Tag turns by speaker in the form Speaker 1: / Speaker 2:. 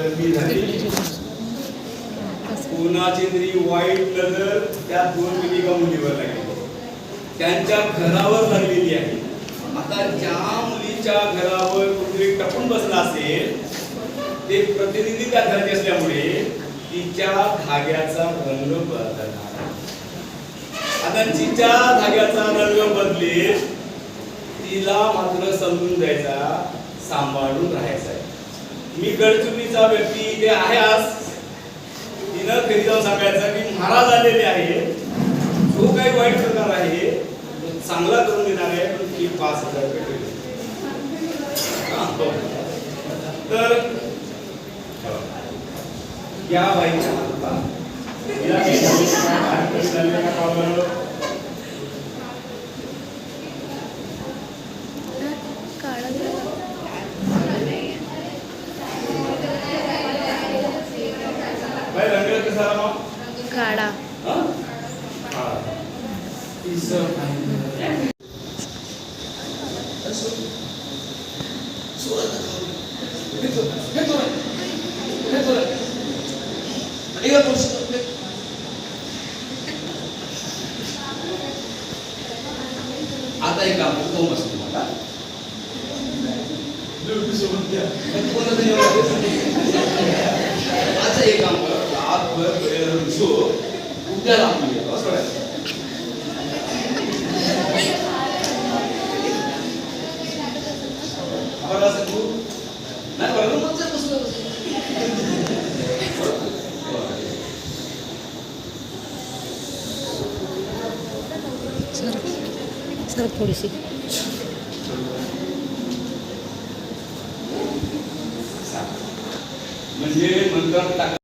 Speaker 1: वरती झाली. कोणाची तरी वाईट नजर त्या दोन मुलीगा मुलीवर लागली, त्यांच्या घरावर लागलेली आहे. आता ज्या मुलीच्या घरावर कुठेतरी टपून बसला असेल ते प्रतिनिधी त्या घराचे असल्यामुळे तिच्या धाग्याचा रंग बदलणार. आता जिच्या धाग्याचा रंग बदलेल तिला मात्र समजून द्यायचा, सांभाळून राहायचा. मी गडचुकीचा व्यक्ती इथे आहे आज, तिनं घरी जाऊन सांगायचं की महाराज आलेले आहे, जो काही वाईट प्रकार आहे तो चांगला करून देणार आहे, पण ती 5,000 रुपये देईल. तर या बाईच्या हातात
Speaker 2: काढा
Speaker 1: आता एक काम तो मस्त मला आता एक काम कर, रातभर उद्या लांबून येतो असं तू नाही बरोबर मग
Speaker 2: सर थोडीशी
Speaker 1: म्हणजे नंतर